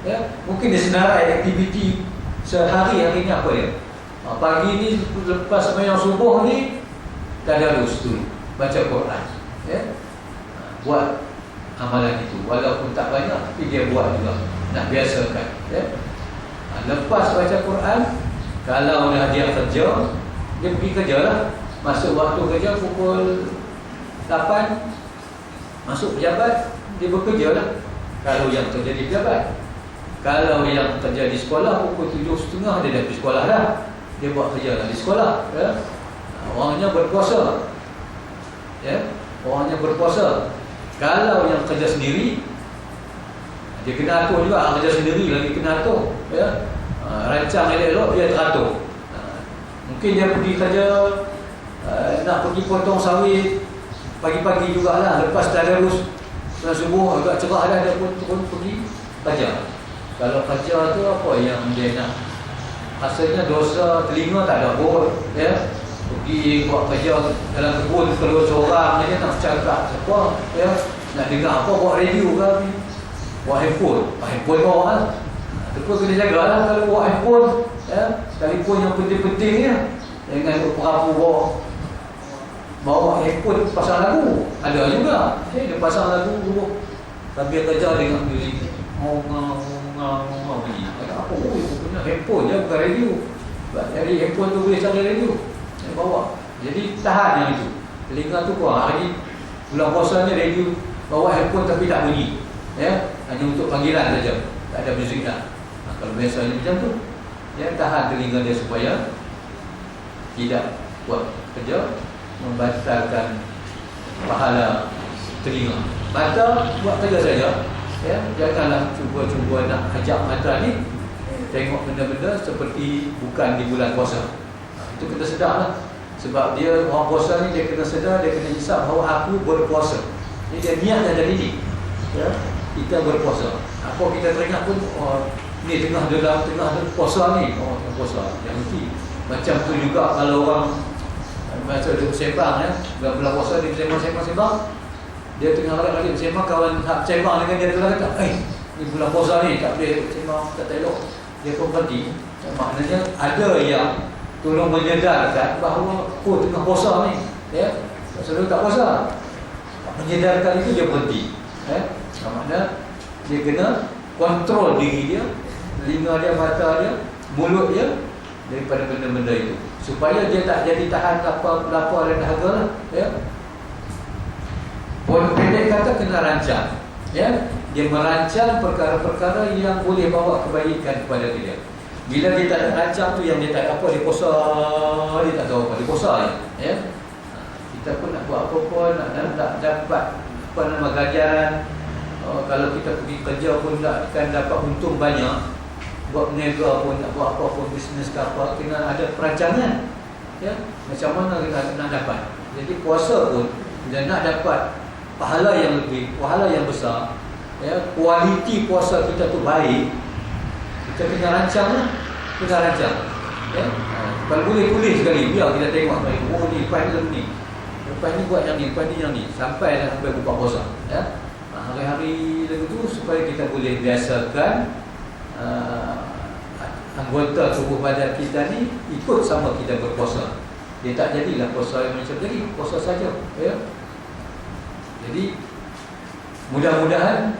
Ya, mungkin dia senarai aktiviti sehari hari ni apa dia? Pagi ni lepas sembahyang subuh ni tadarus dulu, baca Quran. Ya. Buat amalan itu walaupun tak banyak tapi dia buat juga, nak biasakan. Ya. Lepas baca Quran, kalau dah dia kerja, dia pergi kerja lah. Masuk waktu kerja pukul 8, masuk pejabat, dia bekerja lah. Kalau yang kerja di pejabat, kalau yang kerja di sekolah pukul 7.30 dia dah pergi sekolah dah. Dia buat kerja lah di sekolah. Ya. Orangnya berpuasa. Ya. Orangnya berpuasa. Kalau yang kerja sendiri, dia kena atur juga. Kerja sendiri lagi kena atur. Ya. Rancang elok-elok dia teratur. Mungkin dia pergi kerja, nak pergi potong sawit pagi-pagi jugalah. Lepas tadarus subuh agak cerah dah, dia pun turun pergi kerja. Kalau kerja tu apa yang dia nak? Rasanya dosa telinga tak ada pun. Ya. Pergi buat kerja dalam kebun, keluar seorang aja nak cakap apa, ya, nak dengar apa, buat radio ke ni, buat handphone. Handphone bawa lah. Itu kena jagalah kalau buat handphone. Ya. Telefon yang penting-penting ni, jangan perapu bawa handphone pasang lagu. Ada juga. Dia pasang lagu sambil kerja dengan muzik. Bunyi. Apa? Punya handphone je, bukan radio. Dari handphone tu boleh cari radio. Dia bawa. Jadi tahan yang itu. Telinga tu kuat. Hari bulan puasa ni radio, bawa handphone tapi tak bunyi. Ya, hanya untuk panggilan saja. Tak ada muzik dah. Kalau biasanya macam tu, dia tahan telinga dia supaya tidak buat kerja membatalkan pahala telinga. Mata buat kerja saja. Ya, janganlah cuba-cuba nak ajak mata ni tengok benda-benda seperti bukan di bulan puasa. Itu kita sedarlah. Sebab dia orang puasa ni dia kena sedar, dia kena hisap bahawa aku berpuasa. Ini dia niat dari ni. Ya, kita berpuasa. Apa kita teringat pun, ni tengah puasa ni. Tengah puasa. Yang mesti macam tu juga kalau orang macam dia bersembang, ya, bulan puasa dia bersembang. Dia tengah lagi bersembang, kawan bersembang dengan dia telah kata, ni bulan puasa ni tak boleh bersembang, tak elok. Dia pun berhenti. Maknanya ada yang tolong menyedarkan bahawa tengah puasa ni, ya, selalu tak puasa. Menyedarkan itu dia berhenti. Ya. Maknanya dia kena kontrol diri dia, telinga dia, mata dia, mulut dia daripada benda-benda itu, supaya dia tak jadi tahan lapar dan dahaga lah. Ya. Pendek kata kena rancang. Ya. Dia merancang perkara-perkara yang boleh bawa kebaikan kepada dia. Bila dia tak ada rancang tu, yang dia tak apa, dia puasa, dia tak tahu apa, dia puasa je. Ya. Kita pun nak buat apa-apa, nak dapat apa nama ganjaran. Kalau kita pergi kerja pun tak akan dapat untung banyak. Buat berniaga pun, nak buat apa pun, bisnes ke apa, kena ada perancangan. Ya. Macam mana kita nak dapat. Jadi puasa pun, bila nak dapat pahala yang lebih, pahala yang besar, ya, kualiti puasa kita tu baik, kita kena rancang lah. Kena rancang. Ya. Kalau boleh tulis sekali, biar kita tengok baik. Oh ni, lepas ni, lepas ni buat yang ni, lepas ni yang ni, sampai dah sampai buka puasa. Ya. Hari-hari lagu tu supaya kita boleh biasakan anggota tubuh badan kita ni ikut sama kita berpuasa. Dia tak jadilah puasa yang macam tadi, puasa saja. Ya. Jadi mudah-mudahan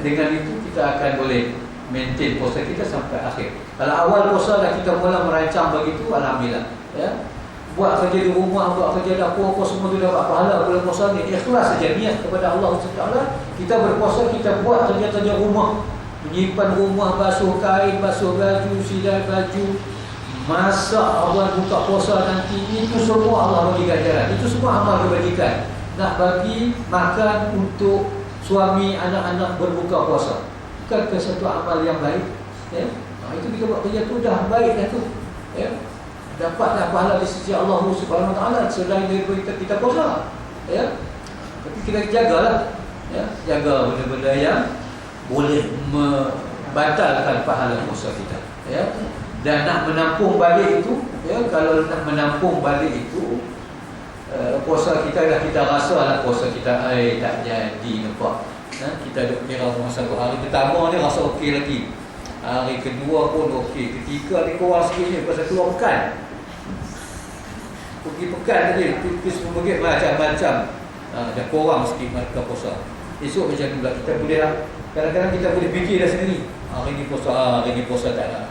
dengan itu kita akan boleh maintain puasa kita sampai akhir. Kalau awal puasa dah kita mula merancang begitu, alhamdulillah. Ya. Buat kerja di rumah, buat kerja dapur, apa semua tu dapat pahala bulan puasa ni. Ikhlas saja niat kepada Allah SWT. Kita berpuasa, kita buat kerja-kerja rumah, menyimpan rumah, basuh kain, basuh baju, sidai baju, masak, Allah buka puasa nanti. Itu semua Allah bagi ganjaran. Itu semua amal kebajikan. Nak bagi makan untuk suami, anak-anak berbuka puasa. Bukankah satu amal yang baik? Ya? Itu kita buat kerja tu dah baik dah tu. Ya? Dapatlah pahala di sisi Allah Subhanahu Wa Taala selain daripada kita puasa. Ya? Tapi kita jagalah. Ya? Jaga benda-benda yang boleh membatalkan pahala puasa kita. Ya? Dan nak menampung balik itu, ya, kalau nak menampung balik itu, puasa kita dah kita rasa lah puasa kita tak jadi nampak. Kita duk kira masa hari pertama ni rasa okey lagi, hari kedua pun okey, ketiga ni kurang sikit ni pasal keluar pekan. Pergi pekan tadi, pergi semua macam-macam, dah kurang sikit mereka puasa. Esok macam tu pula, kita boleh lah, kadang-kadang kita boleh fikir dah sendiri, hari ni puasa tak nak.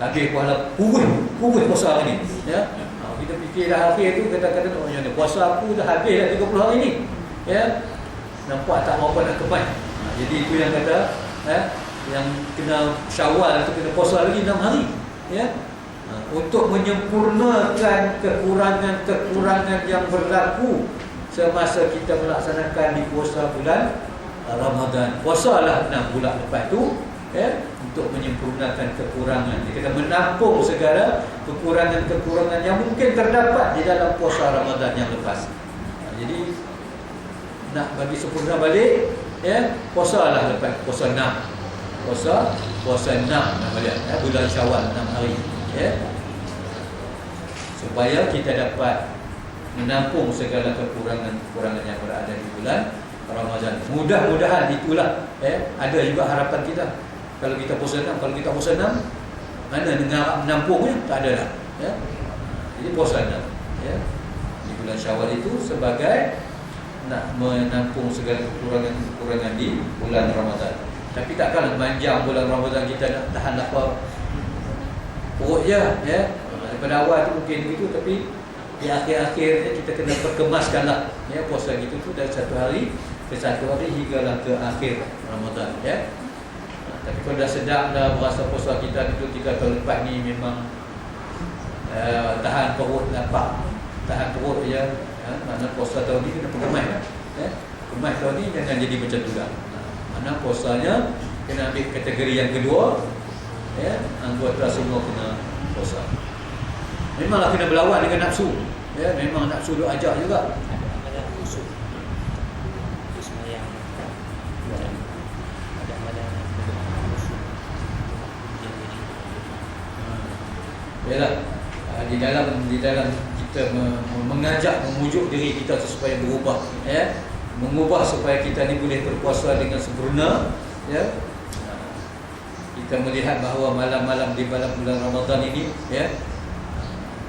Habis pahala kurus puasa hari ni, ya. Kita fikir dah akhir tu, kadang-kadang orang yang puasa aku dah habis dah 30 hari ni, ya. Nampak tak apa nak kemat. Jadi itu yang kata, yang kena Syawal tu kena puasa lagi 6 hari, ya. Untuk menyempurnakan kekurangan yang berlaku semasa kita melaksanakan di puasa bulan Ramadan. Puasalah 6 bulan lepas tu, ya, untuk menyempurnakan kekurangan. Kita menampung segala kekurangan-kekurangan yang mungkin terdapat di dalam puasa Ramadan yang lepas. Jadi nak bagi sempurna balik, ya, puasalah lepas puasa 6. Puasa 6 namanya, ya, bulan Syawal 6 hari, ya. Supaya kita dapat menampung segala kekurangan-kekurangan yang berada di bulan Ramadan. Mudah-mudahan itulah, ada juga harapan kita. Kalau kita puasa 6, kalau kita puasa 6, mana dengar menampungnya? Tak ada dah, ya. Jadi puasa 6, ya, di bulan Syawal itu sebagai nak menampung segala kekurangan-kekurangan di bulan Ramadan. Tapi takkanlah panjang bulan Ramadan kita nak tahan lapar perut je, ya. Daripada awal tu mungkin begitu, tapi di akhir-akhirnya kita kena perkemaskanlah, ya, puasa gitu tu dari satu hari ke satu hari hinggalah ke akhir Ramadan, ya. Tapi kalau dah sedap dah berasa puasa kita itu 3 tahun lepas ni memang tahan perut lapar, tahan perut je, mana puasa tahun ni kena perkemas, ya. Kemas tahun ni jangan jadi macam tu dah. Mana puasanya kena ambil kategori yang kedua, ya, anggota semua kena puasa. Memanglah kena berlawan dengan nafsu, ya, memang nafsu duk ajak juga. Ada khusyuk. Semayang. Ada khusyuk. Yalah, di dalam kita mengajak, memujuk diri kita supaya berubah, ya, mengubah supaya kita ni boleh berpuasa dengan sempurna, ya. Kita melihat bahawa malam-malam di malam bulan Ramadan ini, ya,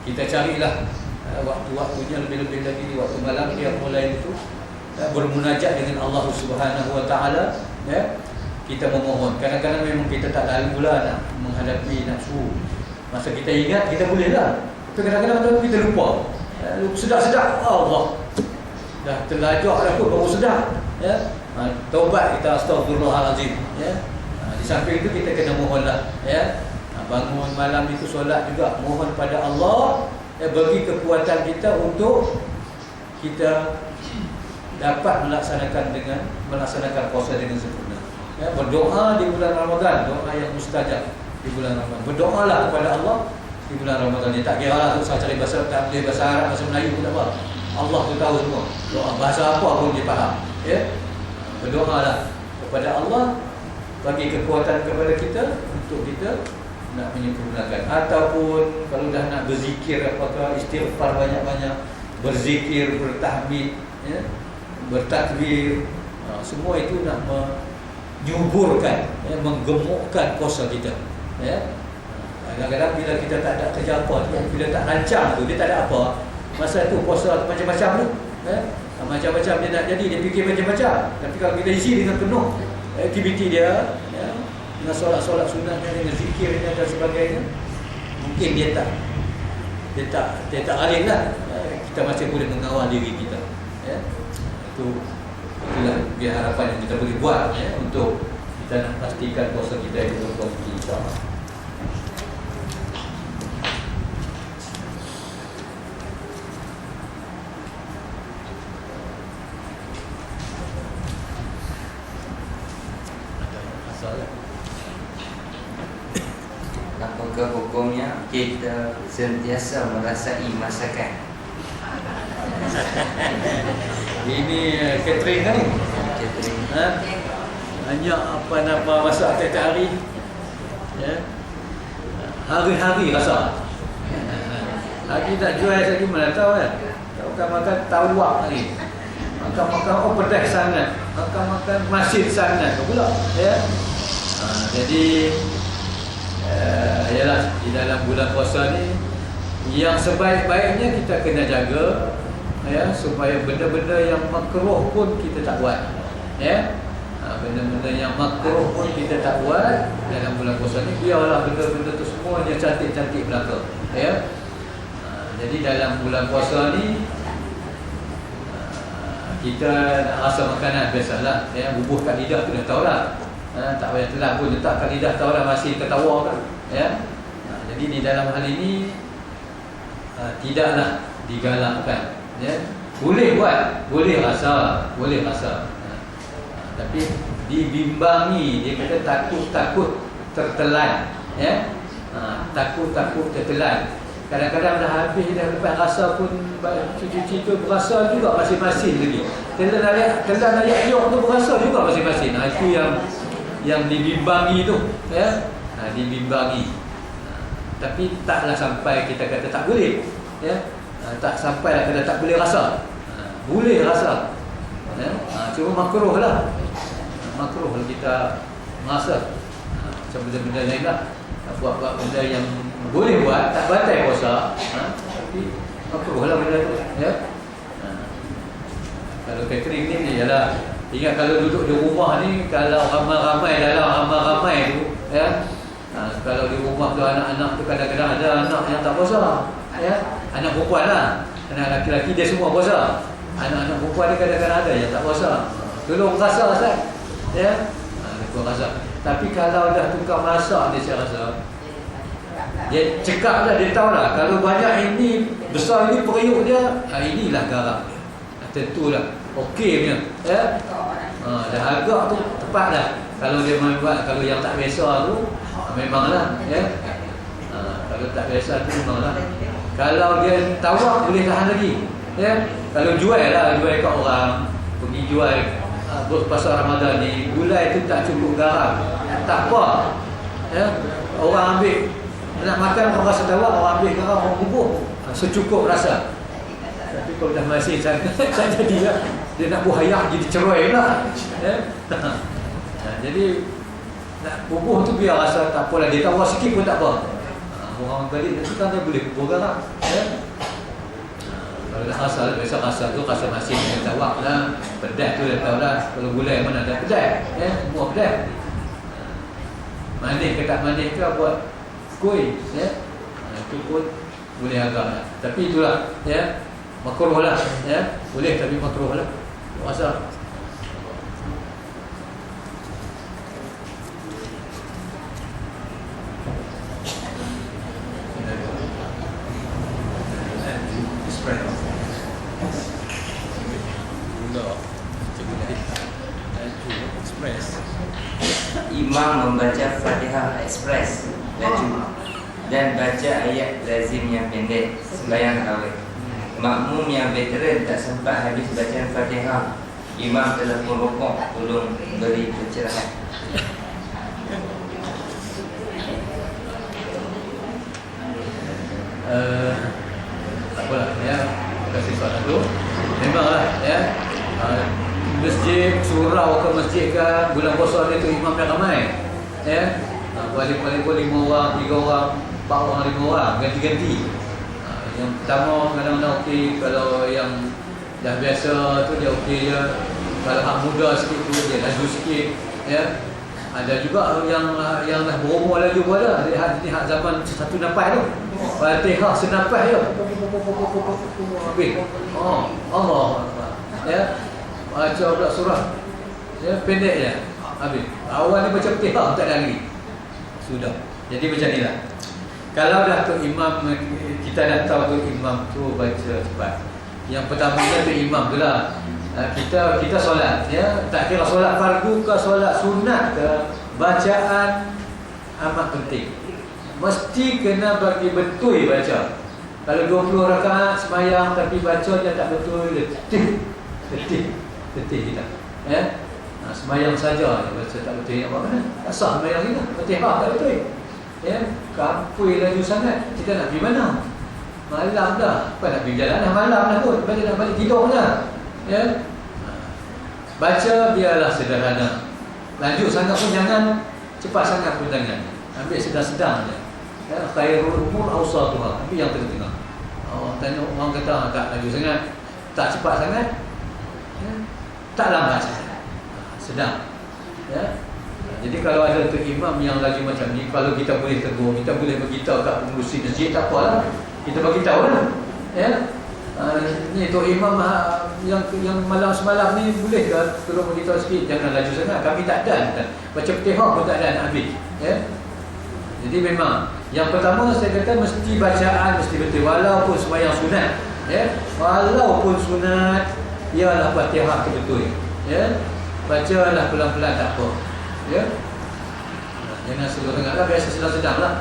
kita carilah waktu-waktunya lebih-lebih lagi di waktu malam dia mulai itu, ya, bermunajat dengan Allah Subhanahu Wa Taala, ya. Kita memohon. Kadang-kadang memang kita tak lalu lah nak menghadapi nafsu. Masa kita ingat kita bolehlah. Tapi kadang-kadang kita lupa. Sedap-sedap Allah. Dah terlajak dah tu baru sedap, ya. Taubat kita, astagfirullahalazim, ya. Di samping itu kita kena mohonlah, ya. Bangun malam itu solat juga, mohon pada Allah, ya, bagi kekuatan kita untuk kita dapat melaksanakan puasa dengan sempurna, ya. Berdoa di bulan Ramadan, doa yang mustajab di bulan Ramadan. Berdoalah kepada Allah di bulan Ramadan ni. Tak kira lah tu saya cari bahasa, tak boleh bahasa Arab, bahasa Melayu pun tak apa. Allah tu tahu semua. Doa bahasa apa pun dia faham, ya. Berdoalah kepada Allah, bagi kekuatan kepada kita untuk kita nak menyempurnakan. Ataupun kalau dah nak berzikir, apakah istighfar banyak-banyak, berzikir, bertahmid, ya, bertakbir, semua itu nak menyuburkan, ya, menggemukkan puasa kita, ya. Kadang-kadang bila kita tak ada kerja apa, bila tak rancang tu, dia tak ada apa, masa tu puasa macam-macam tu, ya. Macam-macam dia nak jadi, dia fikir macam-macam. Tapi kalau kita isi dengan penuh aktiviti dia, ya, dengan solat-solat sunatnya, dengan zikirnya dan sebagainya, mungkin dia tak alih lah. Kita masih boleh mengawal diri kita, ya. Itulah biar harapan yang kita boleh buat, ya, untuk kita nak pastikan puasa kita itu berkualiti, insyaAllah. Apakah hukumnya kita sentiasa merasai masakan? Ini catering kan? Catering. Banyak apa nama masak tiap hari, ya. Hari-hari rasa. Hari tak jual lagi mana tahu kan? Kau kan makan tawak lagi. Makan pedas sangat, makan masin sangat pula, ya. Jadi ialah di dalam bulan puasa ni yang sebaik-baiknya kita kena jaga, ya, supaya benda-benda yang makruh pun kita tak buat, ya. Benda-benda yang makruh pun kita tak buat dalam bulan puasa ni. Biarlah benda-benda tu semua yang cantik-cantik belaka, ya. Jadi dalam bulan puasa ni kita nak rasa makanan biasalah, ya, bubuh kat lidah tu dah tahu lah, tak payah telan pun letak kat lidah tahu lah, masih ketawa kan, ya. Jadi di dalam hal ini tidaklah digalakkan, ya. Boleh buat, boleh rasa, tapi dibimbangi. Dia kata takut tertelan, ya. Takut tertelan. Kadang-kadang dah habis, dah lepas rasa pun cuci-cuci tu berasa juga masing-masing lagi. Telan ayat yok tu berasa juga masing-masing. Itu yang dibimbangi tu, ya. Dibimbangi. Tapi taklah sampai kita kata tak boleh, ya. Tak sampailah kata tak boleh rasa. Boleh rasa, ya. Cuma makruh lah. Makruh kita rasa. Macam benda-benda lain lah. Buat-buat benda yang boleh buat, tak batal puasa, tapi makruh lah benda tu, ya. Kalau catering ni ialah, ingat kalau duduk di rumah ni, kalau ramai-ramai dalam ramai-ramai tu, ya. Kalau di rumah tu anak-anak tu kadang-kadang ada anak yang tak puasa, ya. Anak perempuan lah, anak lelaki dia semua puasa. Anak-anak perempuan dia kadang-kadang ada yang tak puasa. Tolong rasa, Ustaz, ya. Tolong rasa. Tapi kalau dah tukar masak dia, saya rasa dia cekap dah, dia tahu lah kalau banyak ini, besar ini periuk dia, inilah garam. Tentulah okey punya, ya. Dah agak tu tepat dah. Kalau dia buat, kalau yang tak biasa tu memanglah, ya. Kalau tak biasa tu memanglah. Kalau dia tawak boleh tahan lagi, ya. Kalau jual kat orang, pergi jual pasal Ramadan ni, gulai tu tak cukup garam, tak apa, ya. Orang ambil, nak makan orang rasa tawak, orang ambil garam, orang bubur secukup rasa. Tapi kalau dah masih sangat tak jadi lah, dia nak buhayak jadi cerai lah, ya. Jadi nak bubur tu biar rasa tak apalah, dia tawar sikit pun tak apa. Orang balik nanti kan dia boleh bubur garam, ya. Kalau dah rasa, biasa rasa tu rasa masin yang tawak lah, pedas tu dah tahu lah. Kalau gulai mana ada pedas, ya, semua pedas. Manis ke tak manis ke buat kuih, ya. Itu pun boleh agak lah. Tapi itulah, ya, makruh lah, ya. Boleh tapi makruh lah. Rasa Imam membaca Fatihah Express laju dan baca ayat lazim yang pendek sembahyang tarawih. Makmum yang veteran tak sempat habis bacaan Fatihah, imam telah pun rukuk, tolong beri pencerahan. Apalah, ya. Kasih soalan tu. Memanglah, ya. Masjid, surau ke masjid ke bulan puasa ni tu imam dah ramai, ya. Paling-paling 5 orang, 3 orang, 4 orang, 5 orang, ganti-ganti. Yang pertama kadang-kadang okey, kalau yang dah biasa tu dia okey je. Kalau hak muda sikit tu dia laju sikit, ya. Ada juga yang dah berumur laju pun ada. Ni hak zaman satu nafas tu. Fatihah senafas je. Habis. Allah. Ya. Baca pula surah, ya, pendek je, habis. Awal ni baca Fatihah tak ada lagi, sudah. Jadi macam ni lah. Kalau dah tu imam, kita dah tahu tu imam tu baca cepat. Yang pertamanya tu imam tu lah. Kita solat, ya. Tak kira solat fardu ke solat sunat ke, bacaan amat penting. Mesti kena bagi betul baca. Kalau 20 rakaat sembahyang tapi bacanya tak betul, letih kita, ya. Sembahyang saja baca tak betul, nak buat mana? Tak sah sembahyang kita, Fatihah tak betul, ya. Kampui laju sangat, kita nak pergi mana? Malam dah, apa nak pergi jalan dah, malam dah pun, balik nak balik tidur dah, ya. Baca biarlah sederhana. Lanjut sangat pun jangan, cepat sangat pun jangan. Ambil sedang-sedang je. Ya, khairul umur awsatuha. Ambil yang tengah-tengah. Tanya orang kata tak laju sangat, tak cepat sangat, ya, tak lambat sangat. Sedang. Ya. Jadi kalau ada tu imam yang laju macam ni, kalau kita boleh tegur, kita boleh beritahu kat pengurusi masjid, tak apalah. Kita beritahu lah. Ya. Ni tu imam yang malam semalam ni boleh ke tolong beritahu sikit, jangan laju sangat. Kami tak dan baca Fatihah pun tak dan habis. Ya. Jadi memang yang pertama saya kata mesti bacaan mesti betul walaupun sembahyang sunat. Ya. Walaupun sunat, ialah Fatihah betul. Ya. Bacalah pelan-pelan tak apa. Ya. Jangan slow sangatlah, biasa sedang-sedang lah.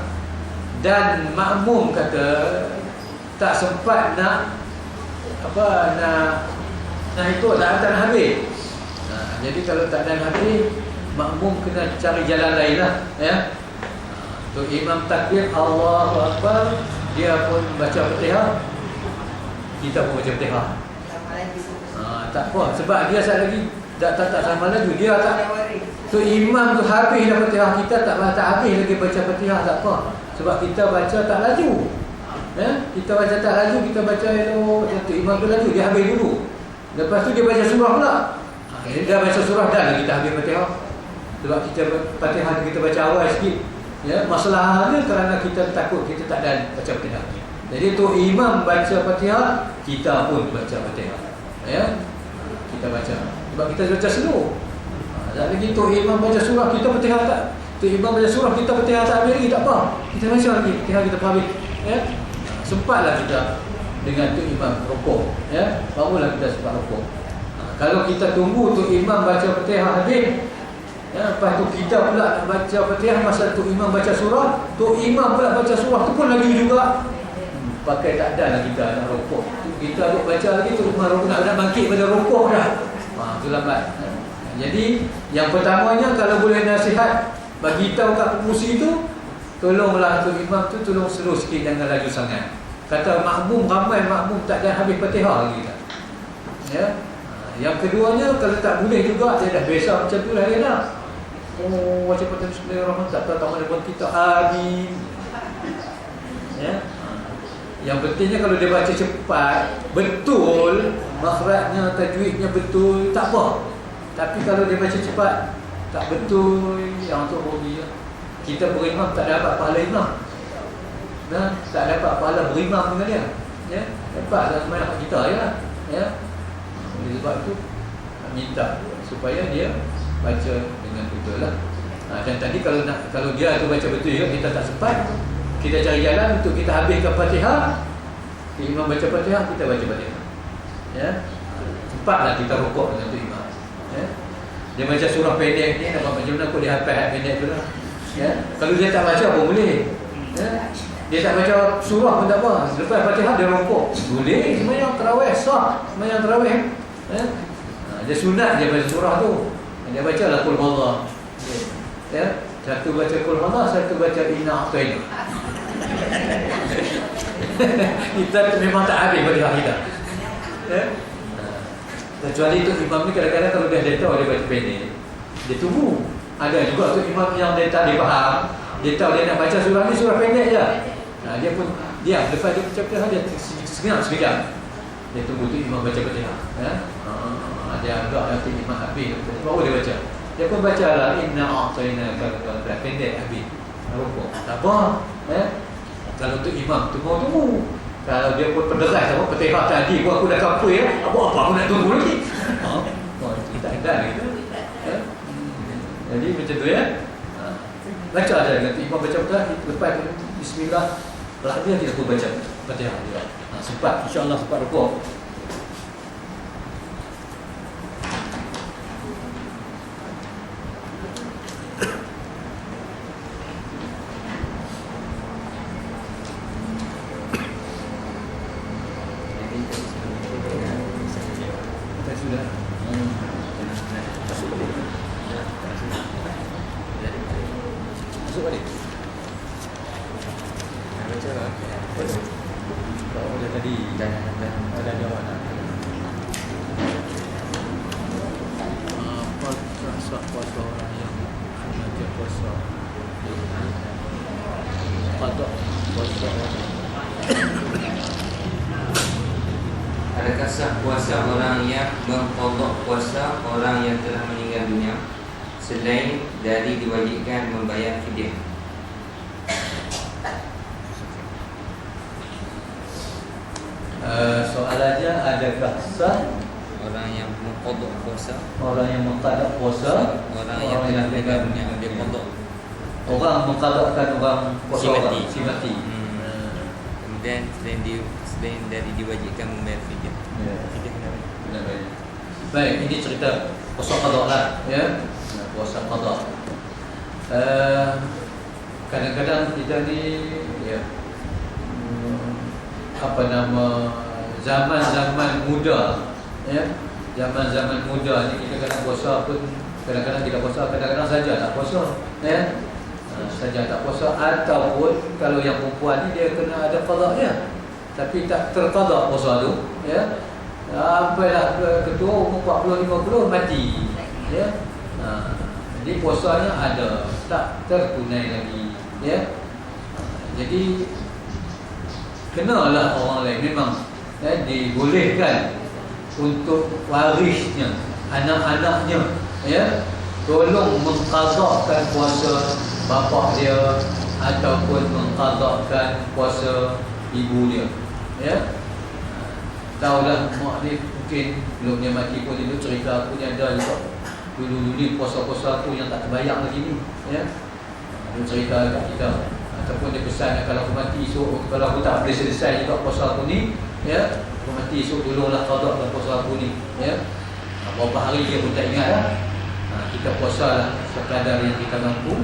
Dan makmum kata tak sempat nak ikut tak nak habis. Jadi kalau tak dan habis, makmum kena cari jalan lain lah. Ya. Tu imam takbir Allahu Akbar, dia pun baca Fatihah, kita pun baca Fatihah. Tak apa, sebab dia sekali lagi tak sama laju. Dia tak. Tu imam tu habis dah Fatihah, kita tak habis lagi baca Fatihah, tak apa. Sebab kita baca tak laju. Ya, kita baca tak laju, kita baca elok, tu imam tu laju, dia habis dulu. Lepas tu dia baca surah pula. Dia baca surah dan kita habis Fatihah. Sebab kita Fatihah kita baca awal sikit. Ya, masalahnya kerana kita takut kita tak dan baca Fatihah. Jadi tu imam baca Fatihah, kita pun baca Fatihah. Ya. Kita baca. Sebab kita baca slow. Tak lagi tu imam baca surah, kita Fatihah tak. Tu imam baca surah, kita Fatihah tak habis lagi, tak apa. Kita baca lagi, Fatihah kita habis. Ya. Sempatlah kita dengan tu imam rukuk. Ya. Barulah kita sempat rukuk. Kalau kita tunggu tu imam baca Fatihah habis, ya, lepas tu kita pula nak baca Fatihah masa tu imam baca surah, tu imam pula baca surah tu pun lagi juga. Pakai tak ada lah kita nak rukuk. Kita duk baca lagi tu imam rukuk nak bangkit pada rukuk dah. Tu lambat. Jadi yang pertamanya kalau boleh nasihat bagi tahu kat pengurusi tu, tolonglah tu imam tu tolong slow sikit, jangan laju sangat. Kata makmum, ramai makmum tak ada habis Fatihah lagi tak. Ya. Yang keduanya kalau tak boleh juga, dia dah biasa macam tu lah dia dah. Baca Fatihah Bismillahirrahmanirrahim, tak tahu tak mana buat kita amin. Ya. Yang pentingnya kalau dia baca cepat, betul, makhrajnya, tajwidnya betul, tak apa. Tapi kalau dia baca cepat, tak betul, yang tu rugi. Kita berimam tak dapat pahala imam. Tak dapat pahala berimam dengan dia. Ya, dapatlah semayang kita ya. Ya. Oleh sebab itu minta supaya dia baca dengan betul lah. Dan tadi kalau dia tu baca betul ya, kita tak sempat, kita cari jalan untuk kita habiskan Fatihah. Imam baca Fatihah, kita baca Fatihah. Ya. Cepatlah kita rukuk dengan tu imam. Ya. Dia baca surah pendek ni, nampak macam mana aku dia hafal ayat pendek tu lah. Ya. Kalau dia tak baca pun boleh. Ya. Dia tak baca surah pun tak apa. Lepas Fatihah dia rukuk. Boleh, semayang tarawih sah, semayang tarawih. Ya. Dia sunat dia baca surah tu. Dia baca lah Qul Huwallah. Ya. Satu baca Qul Huwallah, satu baca Inna A'tayna. Kita memang tak habis Fatihah kita. Ya. Kecuali tu imam ni kadang-kadang kalau dia tahu dia baca pendek, dia tunggu. Ada juga tu imam yang dia tak dia faham, dia tahu dia nak baca surah ni surah pendek je. Dia pun diam, lepas dia baca Fatihah dia senyap sekejap. Dia tunggu tu imam baca Fatihah. Ya. Dia agak nanti imam habis baru dia baca. Dia pun baca lah Inna A'tayna kalau pendek habis. Rukuk. Tak apa. Ya. Kalau tu imam tunggu. Kalau dia pun penderas sama Fatihah tadi aku dah kapui ya. Apa aku nak tunggu lagi. Tak ada gitu. Ya. Jadi macam tu ya. Baca aja dengan imam baca Fatihah, lepas bismillah lah dia kita pun baca Fatihah juga. Sempat insya-Allah sempat rukuk. Masuk balik. Baca lah. Kalau dia tadi dah jawab dah. puasa orang yang sengaja puasa qada puasa orang. Adakah sah puasa orang yang mengqadha puasa orang yang telah meninggal dunia selain dari diwajibkan membayar fidyah? Soalannya, adakah sah Orang yang mengqadha puasa orang yang mengqada puasa orang yang telah meninggal dunia dia qadha. orang mengqadakan orang puasa Si mati. orang, si mati. Kemudian selain dari diwajibkan membayar fidyah. Ya. Fidyah kenapa? Benar, baik. Baik, ini cerita puasa qada lah, ya. Puasa qada. Kadang-kadang kita ni, ya, apa nama, zaman-zaman muda, ya, zaman-zaman muda ni kita kadang puasa pun, kadang-kadang tidak puasa, kadang-kadang saja tak puasa, ya. Saja tak puasa, ataupun kalau yang perempuan ni dia kena ada qada dia, tapi tak terqada puasa tu, ya. Sampailah ketua umur 40-50 mati, ya. Jadi puasanya ada, tak tertunai lagi, ya. Jadi kenalah orang lain memang, ya, dibolehkan untuk warisnya, anak-anaknya, ya, tolong mengqadakan puasa bapa dia ataupun mengqadakan puasa ibu dia, ya. Tahulah mak ni mungkin belum dia mati pun dia cerita aku ni ada juga dulu ni puasa-puasa aku yang tak terbayang lagi ni, ya. Dia cerita kat kita, ataupun dia pesan kalau aku mati esok, kalau aku tak boleh selesai juga puasa aku ni, ya, aku mati esok tolonglah qadakan puasa aku ni, ya. Berapa hari dia pun tak ingat lah. Kita puasalah sekadar yang kita mampu,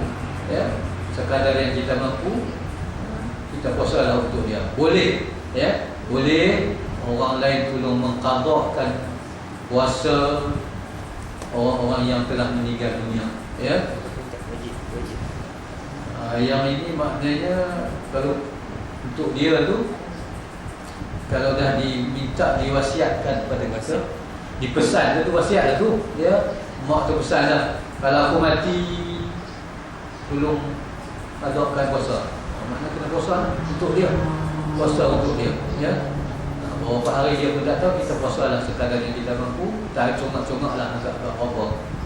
ya, sekadar yang kita mampu, kita puasalah untuk dia. Boleh, ya, boleh orang lain tolong mengqadakan puasa orang-orang yang telah meninggal dunia, ya. Wajib. Yang ini maknanya kalau untuk dia tu, kalau dah diminta diwasiatkan kepada kita, dipesan tu wasiat lah tu, ya. Mak tu pesan dah, kalau aku mati tolong qadakan puasa. Maknanya kena puasa untuk dia, puasa untuk dia, ya. Berapa hari dia pun tak tahu, kita puasa lah sekadar yang kita mampu. Kita congak-congak lah agak apa,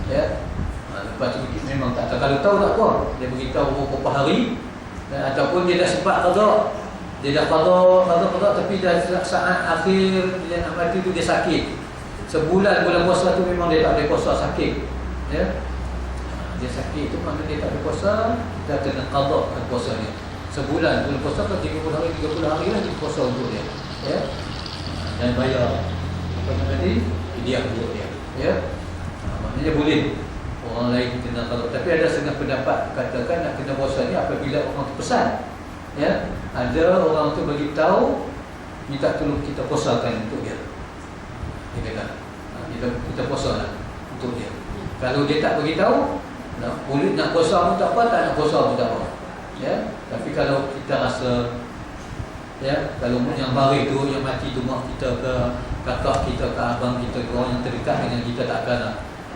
ya. Lepas tu memang tak tahu, kalau tahu tak apa, dia beritahu berapa hari, ataupun dia dah sempat qada, dia dah qada tapi dah saat akhir dia nak mati tu dia sakit. Sebulan bulan puasa tu memang dia tak boleh puasa, sakit, ya. Dia sakit tu maknanya dia tak boleh puasa, kita kena qadakan puasa dia. Sebulan bulan puasa kan 30 hari lah dia puasa untuk dia, ya. Dan bayar apa tadi? Fidyah untuk dia, ya. Maknanya boleh orang lain kena qada. Tapi ada setengah pendapat katakan nak kena puasa ni apabila orang tu pesan, ya. Ada orang tu bagi tahu, minta tolong kita puasakan untuk dia. Dia kata kita puasalah untuk dia. Kalau dia tak bagi tahu, boleh nak puasa pun tak apa, tak nak puasa pun tak apa, ya. Tapi kalau kita rasa, ya, kalau yang baris tu, yang mati tu mak kita ke kakak kita ke abang kita ke orang yang terdekat dengan kita, takkan lah,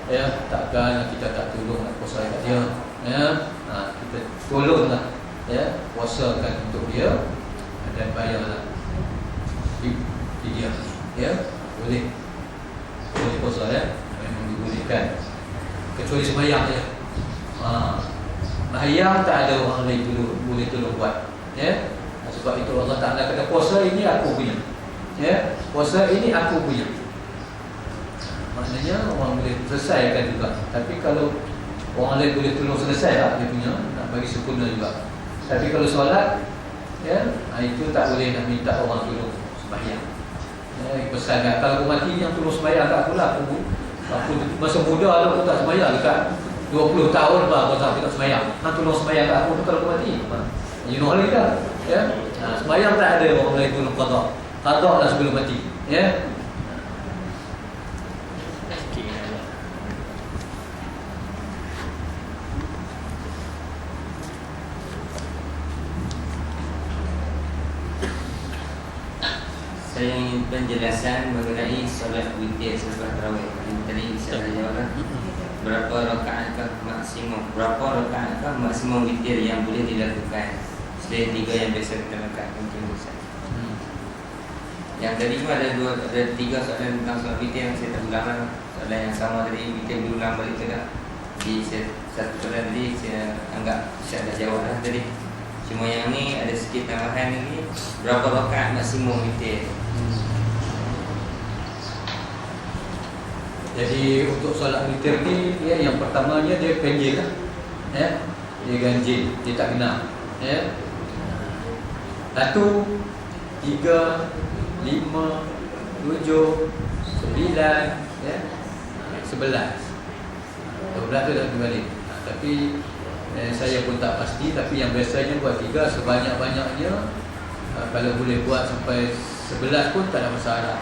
ya, takkan kita tak tolong nak puasa kat dia, ya. Kita tolonglah, ya, puasakan untuk dia dan bayarlah dia, ya. Boleh puasa, ya, memang dibolehkan, kecuali sembahyang je. Sembahyang tak ada orang lain boleh tolong buat, ya. Sebab itu Allah Ta'ala kata puasa ini aku punya, ya, puasa ini aku punya. Maknanya orang boleh selesaikan juga. Tapi kalau orang lain boleh tolong selesai tak dia punya, nak bagi sempurna juga. Tapi kalau solat, ya, itu tak boleh nak minta orang tolong sembahyang, ya. Pesan kan, kalau aku mati yang tolong sembahyang kat aku lah. Aku masa muda aku tak sembahyang, dekat 20 tahun baru aku tak sembahyang. Tolong sembahyang kat aku kalau aku mati, you know lagi dah, ya. Sembahyang tak ada orang lain tolong qada. Qada lah sebelum mati, ya. Saya ingin penjelasan mengenai solat witir selepas tarawih. Yang tadi saya jawab. berapa rakaatkah maksimum witir yang boleh dilakukan selain 3 yang biasa kita lakukan mungkin Ustaz. Yang tadi pun ada 3 soalan tentang soal witir yang saya tak ulang lah. Soalan yang sama tadi witir diulang balik ke tak. Jadi satu soalan tadi saya anggap Ustaz dah jawab lah tadi. Cuma yang ni ada sikit tambahan lagi, berapa rakaat maksimum witir. Jadi untuk solat witir ni ya, yang pertamanya dia ganjil lah. Ya. Dia ganjil, dia tak genap. Ya. 1, 3, 5, 7, 9, ya. 11. 12 tu dah kembali. Tapi saya pun tak pasti, tapi yang biasanya buat 3 sebanyak-banyaknya. Kalau boleh buat sampai 11 pun tak ada masalah.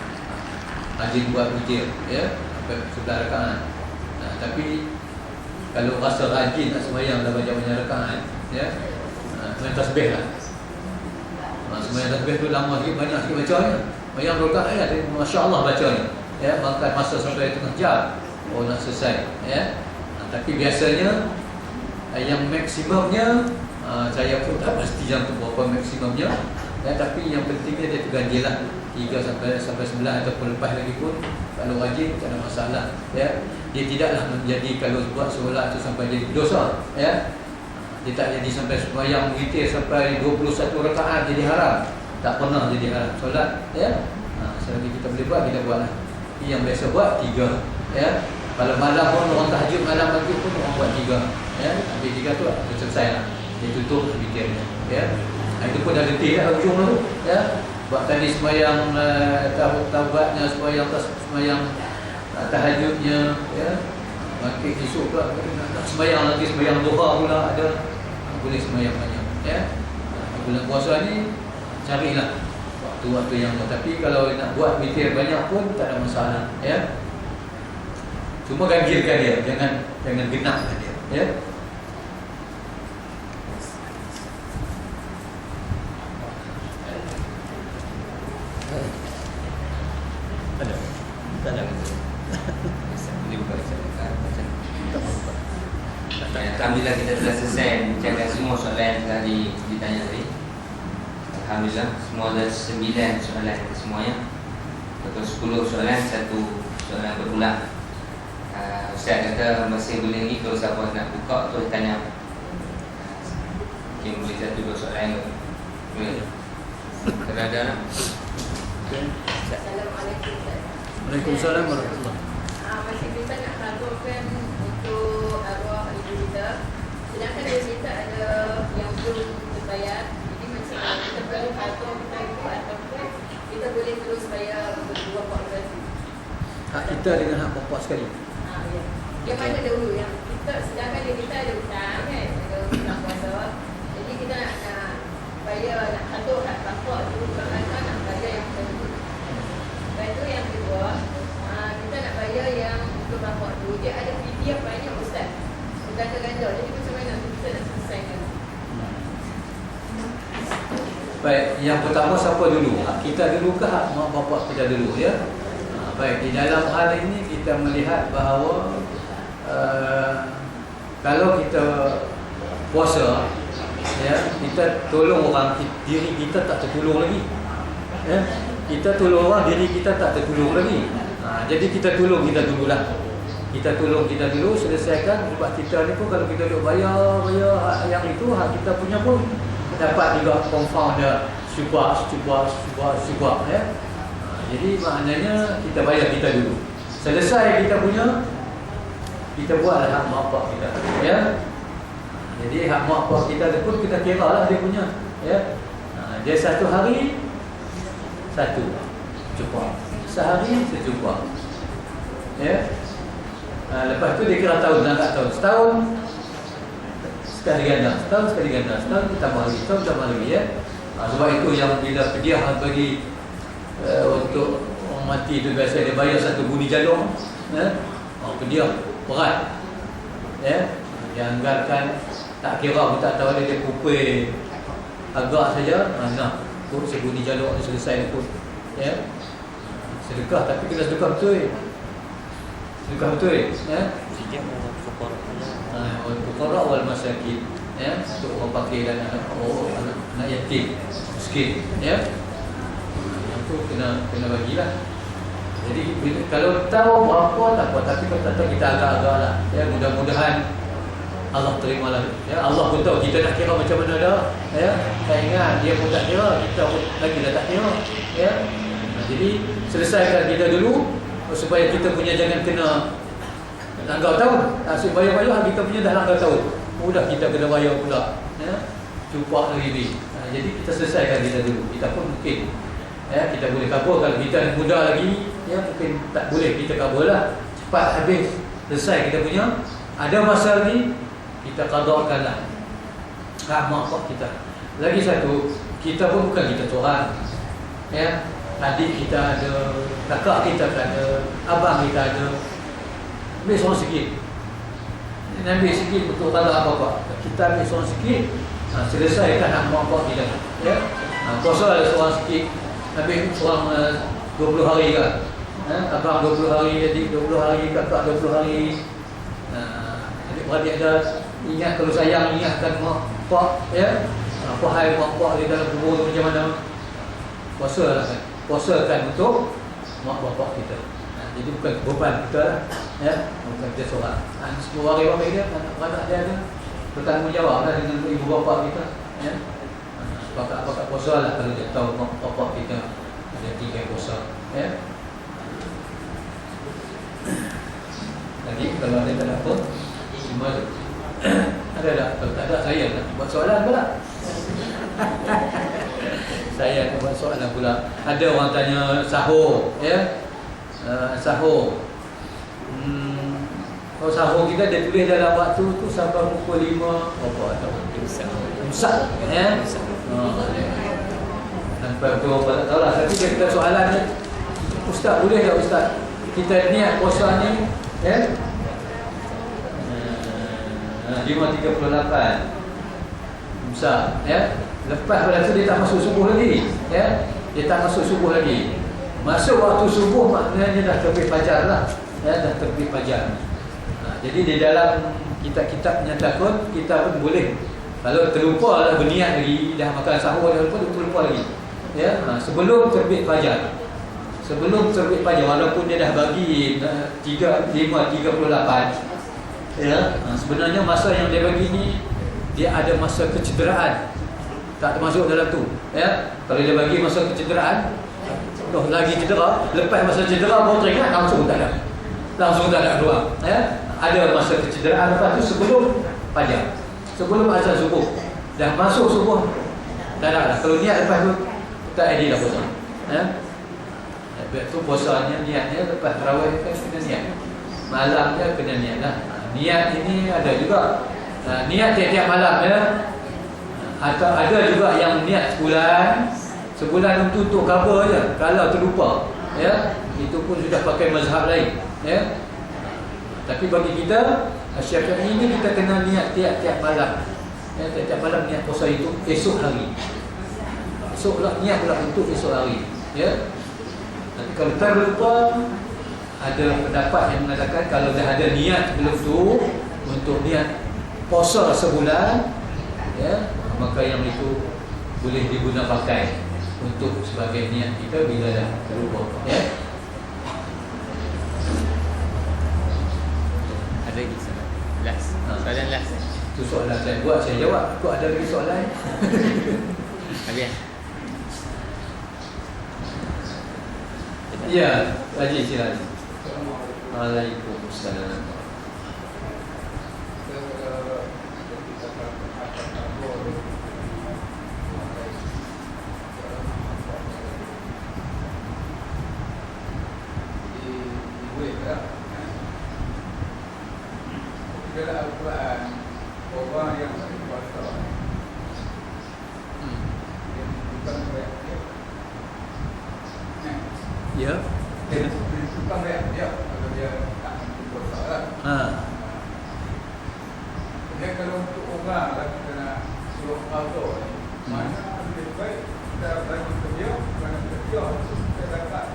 Rajin buat witir, ya. 11 rakaat. Tapi kalau rasa rajin nak sembahyang dah banyak-banyak rakaat, ya, sembahyang tasbih lah. Sembahyang tasbih tu lama sikit, banyak sikit bacanya. Sembahyang rakaat ya, masya-Allah bacanya. Ya, makan masa sampai tengah jam. Oh, nak selesai, ya. Tapi biasanya yang maksimumnya saya pun tak pasti yang tu berapa maksimumnya. Ya, tapi yang pentingnya dia terganjil lah 3 sampai 9 ataupun lepas lagi pun kalau rajin tak ada masalah, ya. Dia tidaklah menjadi kalau buat solat tu sampai jadi dosa, ya. Dia tak jadi sampai sembahyang witir sampai 21 rakaat jadi haram. Tak pernah jadi haram solat, ya. Selagi kita boleh buat, kita buatlah. Yang biasa buat 3, ya. Kalau malam pun orang tahajud malam lagi pun orang buat 3, ya. Habis 3 tu selesai lah. Dia tutup witirnya, ya. Itu pun dah letih dah hujung tu, ya. Buat tadi sembahyang taubatnya, sembahyang tahajudnya, ya. Bangkit esok pula nak sembahyang lagi, sembahyang duha pula ada. Boleh sembahyang banyak, ya. Bulan puasa ni carilah waktu-waktu yang tapi kalau nak buat witir banyak pun tak ada masalah, ya. Cuma ganjilkan dia, jangan genapkan dia, ya. Alhamdulillah kita telah selesai bincangkan semua soalan yang tadi ditanya tadi. Alhamdulillah semua ada 9 soalan semuanya. Atau 10 soalan, 1 soalan berulang. Ustaz kata masih boleh lagi kalau siapa nak buka terus tanya. Mungkin boleh 1-2 soalan lagi. Boleh. Kalau ada nak. Assalamualaikum. Waalaikumsalam warahmatullahi. Masih kita nak lakukan untuk arwah ibu kita. Sedangkan dia kita ada yang belum terbayar. Jadi macam kita perlu atur kita itu ataupun kita boleh terus bayar untuk 2 porsi. Hak kita dengan hak bapak sekali. Ya. Yang mana dahulu yang kita sedangkan dia kita ada hutang kan, ada hutang puasa. Jadi kita nak bayar, nak atur hak bapak dulu kerana nak bayar yang kedua. Lepas tu yang kedua, kita nak bayar yang untuk bapak dulu. Dia ada fidyah banyak Ustaz. Ganda-ganda. Jadi macam mana kita nak selesaikan? Baik, yang pertama siapa dulu? Hak kita dulu ke hak mak bapak kita dulu, ya? Baik, di dalam hal ini kita melihat bahawa kalau kita puasa, ya, kita tolong orang, diri kita tak tertolong lagi, ya. Kita tolong orang, diri kita tak tertolong lagi. Jadi kita tolong kita dululah. Kita tolong kita dulu, selesaikan. Sebab kita ni pun kalau kita duk bayar yang itu, hak kita punya pun dapat juga compound dia syubah, ya. Jadi maknanya kita bayar kita dulu. Selesai kita punya, kita buatlah hak mak bapak kita, ya. Jadi hak mak bapak kita pun kita kira lah dia punya, ya. Dia 1 hari 1 jumpa, sehari sejumpa, ya. Lepas tu dia kira tahun, tak tahun, setahun sekali ganda, setahun tambah lagi, ya. Sebab itu yang bila pediah bagi untuk orang mati tu biasa dia bayar 1 buni jalur, ya. Pediah berat, ya. Dia anggarkan tak kira pun tak tahu dia kupil agak saja, nak pun sebuni jalur selesai pun, ya. Sedekah tapi kena sedekah betul. Sedekah betul ya. Fidya wal fuqara. Wal fuqara wal masakin ya, untuk orang fakir dan anak yatim, miskin ya. Itu kena bagilah. Jadi kalau tahu berapa tak apa, tapi kalau tak tahu kita agak-agak lah ya, mudah-mudahan Allah terimalah ya. Allah pun tahu kita nak kira macam mana dah ya. Tak ingat dia pun tak kira, kita pun lagi dah tak kira ya. Jadi selesaikan kita dulu supaya kita punya jangan kena langgar tahun. Asyik bayar-bayar kita punya dah langgar tahun. Mudah kita kena bayar pula ya. Cupak lagi ni. Jadi kita selesaikan kita dulu. Kita pun mungkin ya, kita boleh cover. Kalau kita muda lagi ya, mungkin tak boleh kita cover lah. Cepat habis selesai kita punya. Ada masa lagi kita qadakanlah hak mak bapak kita. Lagi satu, kita pun bukan kita seorang ya. Adik kita ada, kakak kita ada, abang kita ada. Ambil seorang sikit. Ambil sikit untuk qada apa-apa. Kita ambil seorang sikit, selesaikan hak mak bapak kita ya. Puasa ada seorang sikit, ambil seorang 20 hari kan. Abang 20 hari, adik 20 hari, kakak 20 hari. Adik-beradik ada ingat, kalau sayang ingatkan mak bapak ya. Apa hal mak bapak di dalam kubur tu macam mana. Puasa lah kan. Puasakan untuk mak bapak kita. Jadi bukan beban kita lah ya. Bukan kita seorang. Semua orang dia, anak-anak dia ada bertanggungjawab lah dengan ibu bapa kita ya. Bakat-bakat puasa lah kalau dia tahu mak bapak kita ada 3 puasa ya. Lagi kalau ada tak ada apa, cuma ada tak? Kalau tak ada, saya nak buat soalan pula. Saya nak buat soalan pula. Ada orang tanya sahur ya. Sahur. Kalau sahur kita dia tulis dalam waktu tu sampai pukul 5 apa atau imsak ya. Sampai pukul tak tahulah, tapi dia kata soalan ni, ustaz boleh tak ustaz kita niat puasa ni ya. 5.38 imsak ya. Lepas pada tu dia tak masuk subuh lagi ya. Dia tak masuk subuh lagi. Masuk waktu subuh maknanya dah terbit fajar lah ya, dah terbit fajar. Jadi di dalam kitab-kitab menyatakan kita pun boleh, kalau terlupa lah berniat lagi, dah makan sahur dah terlupa lagi ya. Sebelum terbit fajar, sebelum terbit fajar, walaupun dia dah bagi 5.38 ya, sebenarnya masa yang dia bagi ni dia ada masa kecederaan, tak termasuk dalam tu ya. Kalau dia bagi masa kecederaan, lagi cedera, lepas masa cedera baru teringat, langsung tak ada keluar ya. Ada masa kecederaan lepas tu sebelum fajar, sebelum azan subuh, dah masuk subuh tak ada. Kalau niat lepas tu tak ada dah puasa ya. Lepas tu puasanya niatnya lepas tarawih kan kena niat, malamnya kena niat lah. Niat ini ada juga niat tiap-tiap malam ya. Atau ada juga yang niat sebulan untuk cover je, kalau terlupa ya, itu pun sudah pakai mazhab lain ya. Tapi bagi kita Syafi'i ini kita kena niat tiap-tiap malam ya. Tiap-tiap malam niat puasa itu esok hari, esoklah niat pula untuk esok hari ya. Tapi kalau terlupa, ada pendapat yang mengatakan kalau dah ada niat sebelum tu untuk niat puasa sebulan ya, maka yang itu boleh diguna pakai untuk sebagai niat kita bila dah terlupa ya. Ada lagi soalan last. Soalan last. Itu soalan saya buat, saya jawab. Kok ada lagi soalan? Habis. Ya, Haji silakan. Waalaikumsalam. Dalam Al-Quran, orang yang berpuasa dia bukan reaktif. Ya. Dia bukan reaktif kalau dia tak berpuasa lah. Jadi kalau untuk orang lagi kena suruh qada ni, mana lebih baik kita bagi kerja, kerana kerja kita dapat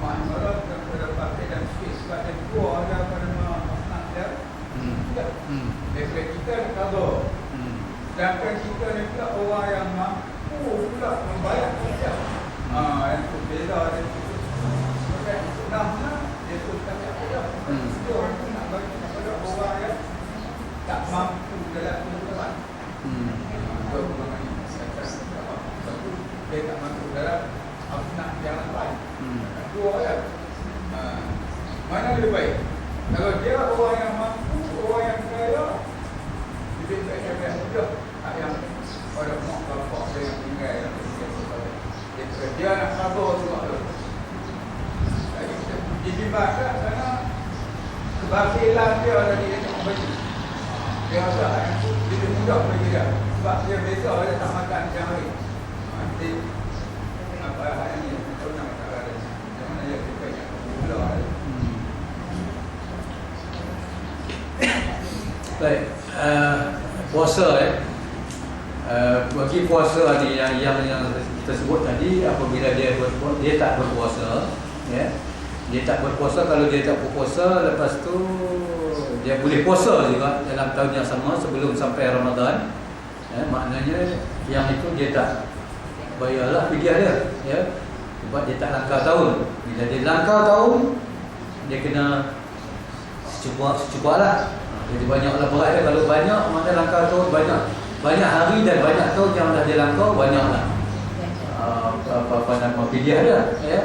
mana kita dapat dan sikit sebab dia keluar daripada makna dia. Tak. Daripada kita nak cover. Sedangkan kita ni pula orang yang mampu pula membayar pajak. Itu beza dia. Sebab senangnya dia tu tak payah. Dia orang tu nak bagi kepada orang yang tak mampu dalam kehidupan. Itu orang yang dia tak mampu dalam makna yang lain. Dua ya. Mana lebih baik? Kalau dia orang yang mampu, orang yang kaya, lebih baik dia mudah. Tak yang pada mak bapak dia yang tinggal yang dia nak cover semua tu. Jadi kita dibimbangkan kerana kebakilan dia tadi dia tak bagi. Dia rasa yang tu lebih mudah bagi dia. Sebab dia biasa dia tak makan siang hari. Nanti apa hal ini kita nak kata dia. Macam mana dia lebih baik mula dia. Baik, puasa bagi puasa tadi yang kita sebut tadi, apabila dia tak berpuasa, ya, dia tak berpuasa. Kalau dia tak berpuasa, lepas tu dia boleh puasa juga dalam tahun yang sama sebelum sampai Ramadan, ya, maknanya yang itu dia tak bayarlah fidyah dia, ya, sebab dia tak langkah tahun. Bila dia langkah tahun, dia kena secuba lah. Jadi banyaklah berat dia. Kalau banyak, mana langkah tahun banyak hari dan banyak tahun yang dah dia langkau, banyaklah apa nama fidyah dia, ya.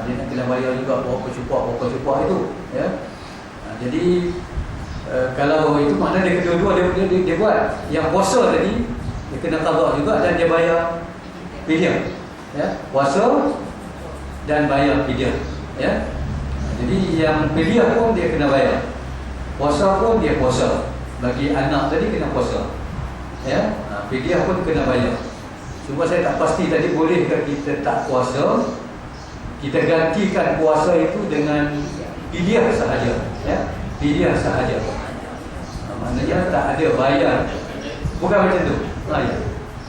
Dia nak kena bayar juga berapa cupak itu, ya. Jadi kalau itu maknanya dia kedua-dua dia buat. Yang puasa tadi dia kena qada juga dan dia bayar fidyah, ya. Puasa dan bayar fidyah, ya. Jadi yang fidyah pun dia kena bayar. Puasa pun dia puasa. Bagi anak tadi kena puasa, ya. Fidyah pun kena bayar. Cuma saya tak pasti tadi bolehkah kita tak puasa, kita gantikan puasa itu dengan fidyah sahaja, ya. Fidyah sahaja. Maknanya tak ada bayar. Bukan macam tu. Ya.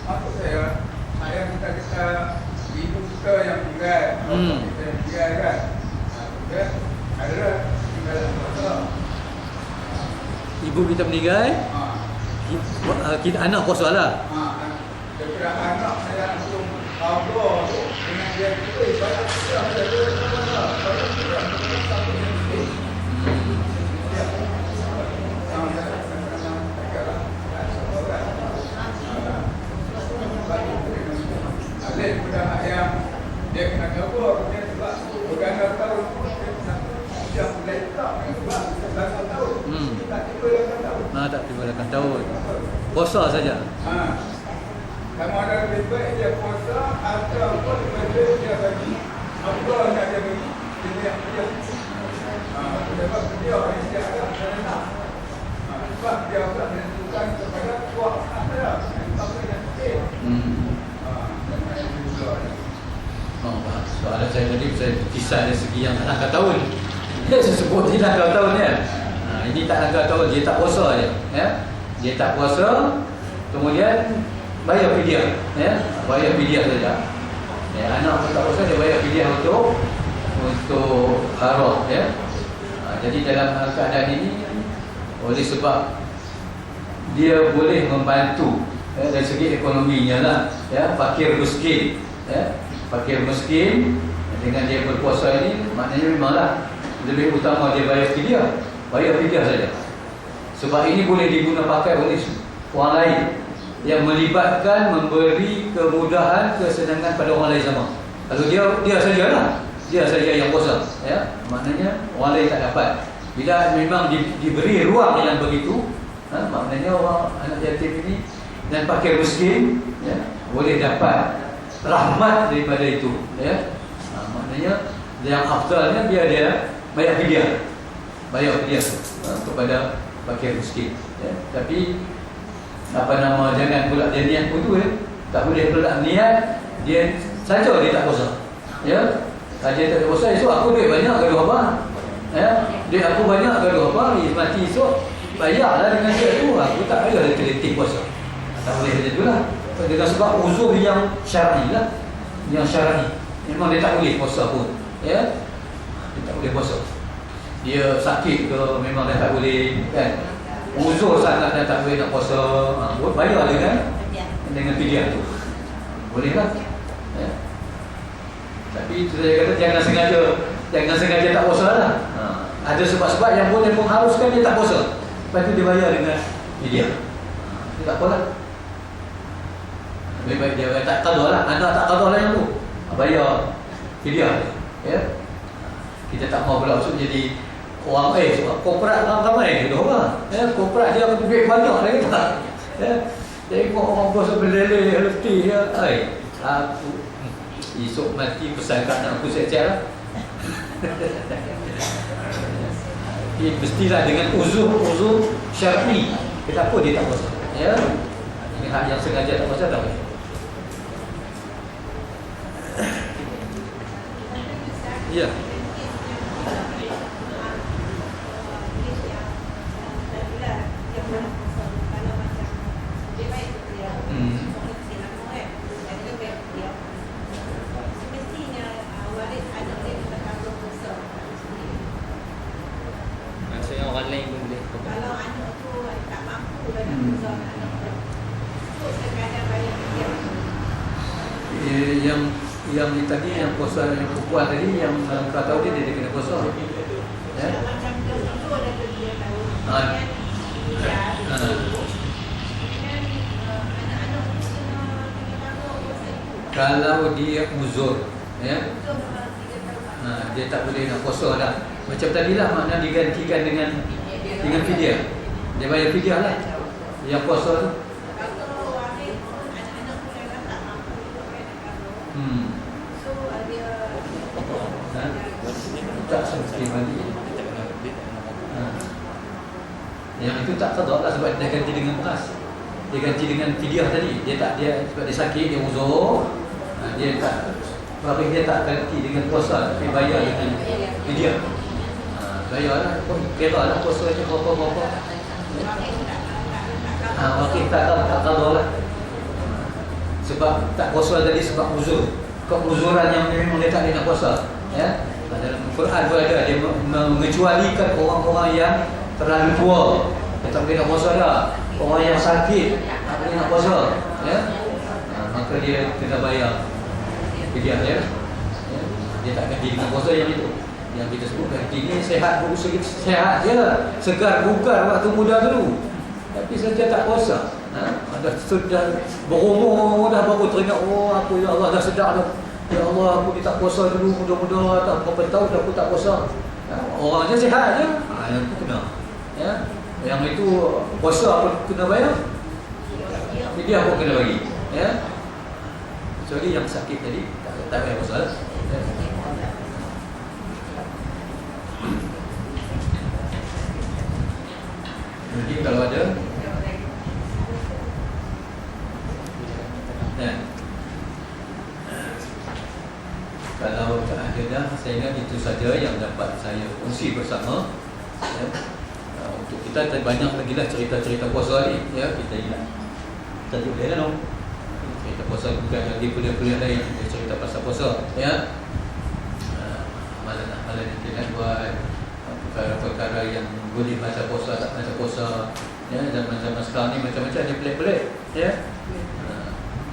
Maksud saya kita ibu kita yang tinggal, kita yang tinggal kan. Kita ada tinggal puasa. Ibu kita meninggal, kita anak puasa lah. Daripada anak saya langsung kabur dengan dia tu ibadat dia dia kena kabur dia sebab berganda tahun dia mulai tak sebab 8 tahun tak tiba 8 tahun Tak tiba 8 tahun. Puasa saja. Kamu ada lebih baik dia puasa ataupun lebih dia bagi apa nak dia bagi dia sebab dia orang yang dia ada sebab dia akan menentukan kepada kuat ada apa yang dia soalan saya tadi saya kisah dari segi yang tak langkah tahun. Dia sebut dia langkah tahun kan. Ini tak langkah tahun, dia tak puasa je, ya. Dia tak puasa, kemudian bayar fidyah, ya. Bayar fidyah saja. Ya, anak pun tak puasa, dia bayar fidyah untuk arwah, ya. Jadi dalam keadaan ini oleh sebab dia boleh membantu, ya, dari segi ekonominya lah, ya, fakir miskin, ya. Fakir miskin dengan dia berpuasa ini maknanya memanglah lebih utama dia bayar fidyah saja. Sebab ini boleh diguna pakai oleh orang lain yang melibatkan memberi kemudahan, kesenangan pada orang lain sama. Kalau dia sajalah, dia saja yang puasa, ya, maknanya orang lain tak dapat. Bila memang diberi ruang yang begitu, maknanya orang anak yatim ini dan fakir miskin, ya, boleh dapat rahmat daripada itu, ya. Maknanya yang afdalnya dia bayar fidyah kepada fakir miskin, ya. Tapi jangan pula dia niat putu, ya. Tak boleh pula niat dia saja dia tak puasa, ya. Saja tak puasa, esok aku duit banyak gaduh apa, ya. Duit aku banyak gaduh apa, mati esok bayarlah dengan duit tu. Aku tak payah dia terletih puasa. Tak boleh macam itulah. Dengan sebab uzur yang syar'i lah. Yang syar'i memang dia tak boleh puasa pun, ya. Dia tak boleh puasa. dia sakit ke, memang dah tak boleh kan, uzur sangat dah tak boleh nak puasa, bayar dengan fidyah tu, boleh lah ya. Tapi itu saya kata jangan sengaja tak puasa lah. Ada sebab-sebab yang boleh mengharuskan dia tak puasa, lepas tu dia bayar dengan fidyah, dia tak apa lah. Lebih baik dia tak qada lah, anak tak qada lah yang tu, bayar fidyah ya. Kita tak mau pula masuk jadi orang korporat ramai gitu orang ya, korporat dia duit banyak lagi tak ya. Tengok orang bos berlele letih ya, aku esok mati pesan kat anak aku siap-siap lah. Mestilah dengan uzur syar'i, kenapa dia tak puasa ya. Ini hak yang sengaja tak puasa tak boleh. Ya. Maksudnya orang lain pun boleh. Kalau anak tu tak mampu dalam uzur anak tu, sekadar bayar fidyah. Yang ni tadi, yang puasa yang perempuan tadi, yang kau tahu dia kena puasa ya? Macam dia uzur dan dia tahu Ah. anak-anak kena puasa itu. Kalau dia uzur ya, Uzur memang 3 tahun. dia tak boleh nak puasa dah. Macam tadilah, makna digantikan dengan fidyah. Dia bayar fidyah lah yang puasa tu. Kalau waris pun anak-anak pun dah tak mampu untuk nak kahwin. So dia Tak semestinya balik. Dia tak kena Yang itu tak qada lah, sebab dia ganti dengan beras. Dia ganti dengan fidyah tadi. Dia sebab dia sakit, dia uzur, dia tak ganti dengan puasa, tapi bayar dengan fidyah. Bayar lah, kira lah puasa je berapa-berapa. Wakil tak qada lah. Sebab tak puasa tadi sebab uzur, keuzuran yang memang dia tak boleh nak puasa ya. Dalam Quran pun ada, dia mengecualikan orang-orang yang terlalu tua, dia tak boleh nak puasa dah. Orang yang sakit tak boleh nak puasa ya. Maka dia kena bayar fidyah ya. Dia tak ganti dengan puasa yang itu. Yang kita sebut ganti ni sehat je, segar bugar waktu muda dulu, tapi saja tak puasa. Sudah berumur dah baru teringat, aku ya Allah dah sedar dah, ya Allah aku tak puasa dulu muda-muda, tak berapa tahun dah aku tak puasa. Orang je sihat je, yang tu kena ya. Yang itu puasa pun kena bayar, fidyah pun kena bagi ya. Kecuali yang sakit tadi tak payah puasa ya. Jadi kalau ada kalau tak ada dah, saya ingat itu saja yang dapat saya kongsi bersama ya. Untuk kita banyak lagi lah cerita-cerita puasa ni ya. Kita ingat kita boleh lah dong, cerita puasa bukan lagi kuliah-kuliah lain, kita cerita pasal puasa ya. Amalan-amalan yang kita nak buat, perkara-perkara yang boleh baca puasa, tak baca puasa ya. Zaman-zaman sekarang ni macam-macam dia pelik-pelik ya.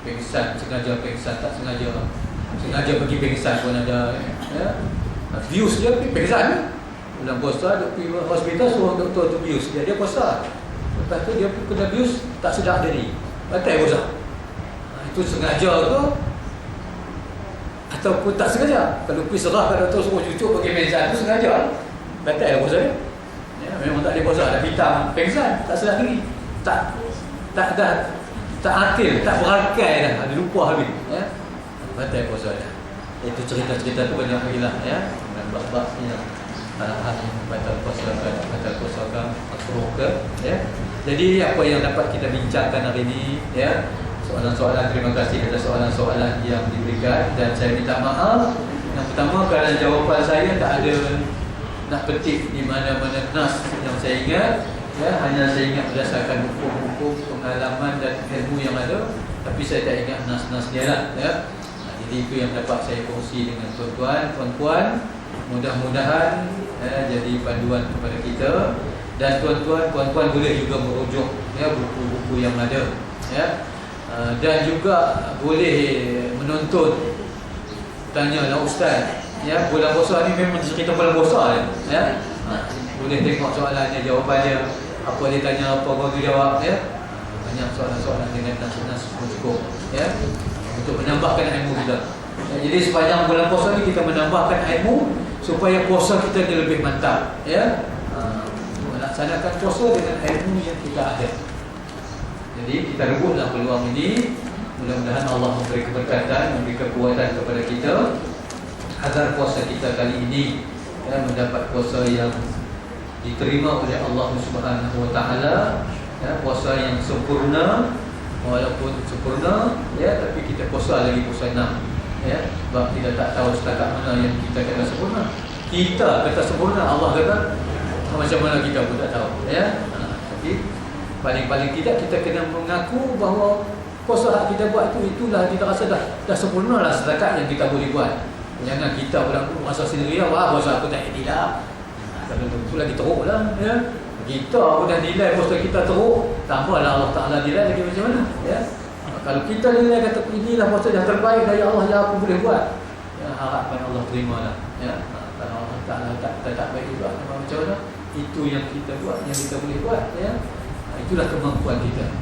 Pengsan, sengaja pengsan, tak sengaja pergi pengsan pun ada ya. Bius dia pergi pengsan ni, bulan puasa dia pergi hospital, suruh doktor tu bius dia puasa. Lepas tu dia kena bius, tak sedar diri, batal puasa. Itu sengaja ke ataupun tak sengaja? Kalau pergi serah kat doktor suruh cucuk pergi pengsan tu sengaja, batal puasa dia ya. Memang tak ada puasa, ada hitam pengsan, tak sedar diri, tak akil, tak berakai dah, ada lupa habis ya. Batal puasa dah. Itu cerita-cerita tu banyak lagi lah ya. Dan bab-bab yang batal puasa ke, batal puasa ke, makruh ke ya. Jadi apa yang dapat kita bincangkan hari ini ya, soalan-soalan, terima kasih atas soalan-soalan yang diberikan, dan saya minta maaf. Yang pertama, kerana jawapan saya tak ada nak petik di mana-mana nas yang saya ingat ya, hanya saya ingat berdasarkan hukum-hukum, pengalaman dan ilmu yang ada, tapi saya tak ingat nas-nas dia lah ya. Jadi itu yang dapat saya kongsi dengan tuan-tuan, puan-puan. Mudah-mudahan jadi panduan kepada kita. Dan puan-puan boleh juga merujuk buku-buku yang ada, dan juga boleh menonton, tanyalah ustaz. Bulan puasa ni memang cerita bulan puasa boleh tengok soalannya, jawapannya, apa dia tanya, apa kau jawab, banyak soalan-soalan dengan nas-nas cukup, untuk menambahkan ilmu kita. Jadi sepanjang bulan puasa ni kita menambahkan ilmu supaya puasa kita ni lebih mantap, melaksanakan puasa dengan ilmu yang kita ada. Jadi kita rebutlah peluang ini. Mudah-mudahan Allah memberi keberkatan, memberi kekuatan kepada kita agar puasa kita kali ini mendapat puasa yang diterima oleh Allah Subhanahu Wa Taala, puasa yang sempurna. Walaupun sempurna, tapi kita puasa lagi puasa 6, sebab kita tak tahu setakat mana yang kita kata sempurna. Kita kata sempurna, Allah kata macam mana kita pun tak tahu, tapi paling-paling tidak kita kena mengaku bahawa puasa yang kita buat itulah kita rasa dah sempurna lah setakat yang kita boleh buat. Jangan kita pula rasa sendiri, wah puasa aku tak jadi dah, kalau itu lagi teruk lah, kita pun dah nilai puasa kita teruk, tambahlah Allah Ta'ala nilai lagi macam mana, kalau kita nilai kata inilah puasa yang terbaik dari Allah yang aku boleh buat, harapkan Allah terima lah, kalau Allah Ta'ala tak baik juga, macam mana, itu yang kita buat, yang kita boleh buat, itulah kemampuan kita.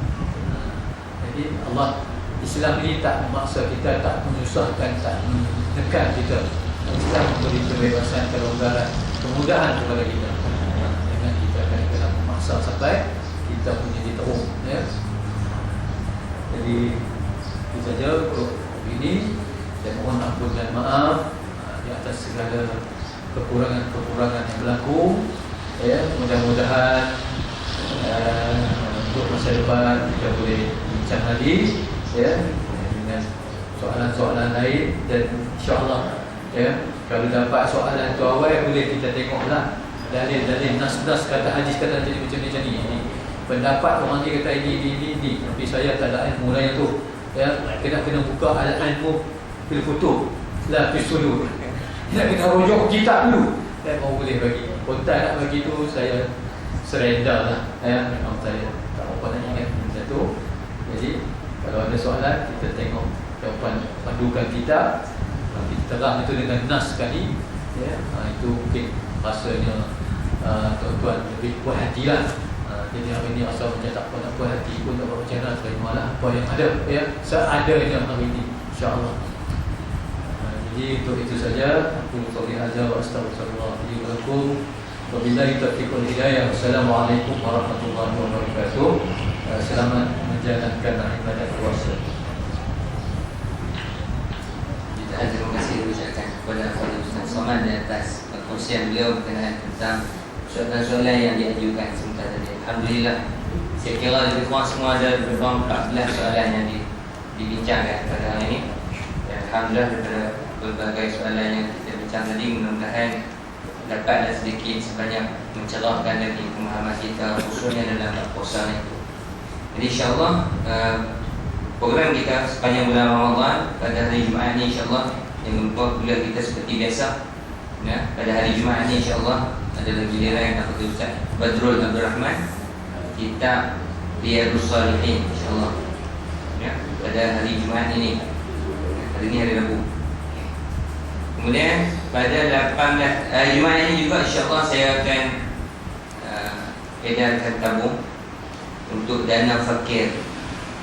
Jadi Allah, Islam ini tak memaksa kita, tak menyusahkan, tak menekan kita. Islam memberi kebebasan, kelonggaran, kemudahan kepada kita. Jangan kita kadang-kadang memaksa sampai kita pun jadi teruk, Jadi itu saja untuk ini. Saya mohon ampun dan maaf di atas segala kekurangan-kekurangan yang berlaku. Mudah-mudahan untuk masa depan kita boleh bincang lagi, dengan soalan-soalan lain, dan insya-Allah kalau dapat soalan tu awal boleh kita tengoklah dalil-dalil nas-nas kata hadis kata jadi macam ni. Pendapat orang ni kata ini, tapi saya tak ada ilmu lain tu. Kena buka al-ilmu fil kutub la fil sudur. Kena rujuk kitab dulu. Baru boleh bagi. Kontak nak bagi tu saya surrender lah. Memang saya tak apa nak ingat macam tu. Jadi kalau ada soalan kita tengok jawapan pandukan kitab. Kita terang itu dengan nas sekali, itu mungkin rasanya tuan-tuan lebih puas hati lah. Jadi hari ini asal macam tak nak puas hati pun tak buat macam mana, terimalah apa yang ada, seadanya hari ini, insya-Allah. Jadi untuk itu saja. Aku qouli hadza wa astaghfirullah li wa lakum. Wabillahi taufiq wal hidayah. Wassalamualaikum warahmatullahi wabarakatuh. Selamat menjalankan ibadat puasa. Terima kasih diucapkan kepada Fadil Ustaz Somad di atas perkongsian beliau berkenaan tentang soalan-soalan yang diajukan sebentar tadi. Alhamdulillah, saya kira lebih kurang semua ada lebih kurang 14 soalan yang dibincangkan pada hari ini. Dan Alhamdulillah daripada berbagai soalan yang kita bincang tadi, mudah-mudahan dapatlah sedikit sebanyak mencerahkan lagi pemahaman kita, khususnya dalam puasa ini. Jadi insyaAllah program kita sepanjang bulan Ramadan pada hari Jumaat ni insya-Allah yang membuat kuliah kita seperti biasa. Pada hari Jumaat ni insya-Allah adalah giliran Dr. Ustaz Badrul Abdul Rahman, kitab Riyadhus Shalihin insya-Allah. Pada hari Jumaat ini. Hari ini hari Rabu. Kemudian pada 18 Jumaat ini juga insya-Allah saya akan edarkan tabung untuk dana fakir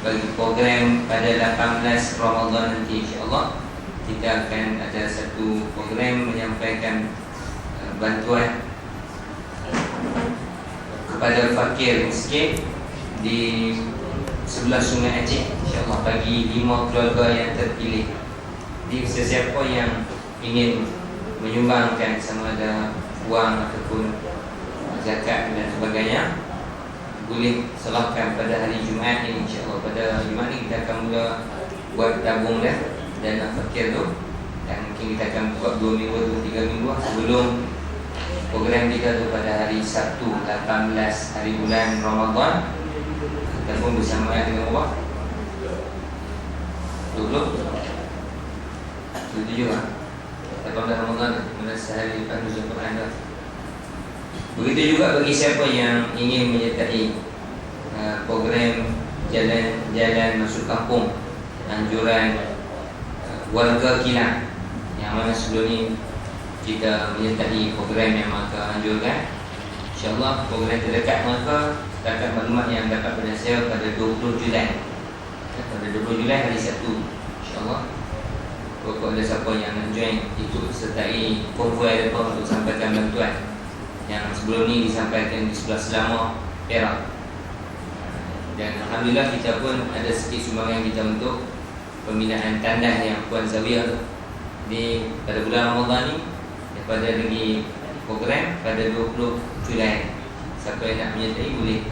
bagi program pada 18 Ramadan nanti, insya-Allah kita akan ada satu program menyampaikan bantuan kepada fakir miskin di sebelah Sungai Aceh, insya-Allah bagi 5 keluarga yang terpilih. Jadi sesiapa yang ingin menyumbangkan sama ada wang ataupun zakat dan sebagainya, boleh serahkan pada hari Jumaat ini, insya-Allah. Pada Jumaat ini kita akan mula buat tabung dan fakir tu, dan mungkin kita akan buat 2 minggu atau 3 minggu sebelum program kita tu pada hari Sabtu 18 hari bulan Ramadan. Kita pun bersama dengan Allah 27 18 Ramadan, kemudian sehari lepas nuzul Quran. Begitu juga bagi siapa yang ingin menyertai program jalan masuk kampung, anjuran warga kilang, yang mana sebelum ni kita menyertai program yang maka anjurkan. InsyaAllah program terdekat maka setakat maklumat yang dapat pada saya pada 20 Julai. Pada 20 Julai hari Sabtu, InsyaAllah. Kalau ada siapa yang nak join, ikut sertai konvoi apa untuk sampaikan bantuan yang sebelum ni disampaikan di sebelah Selangor, Perak. Dan Alhamdulillah kita pun ada sedikit sumbangan kita untuk pembinaan tandas yang Puan Zawiyah tu di pada bulan Ramadan ni. Daripada lagi program pada 20 Julai. Siapa yang nak menyertai boleh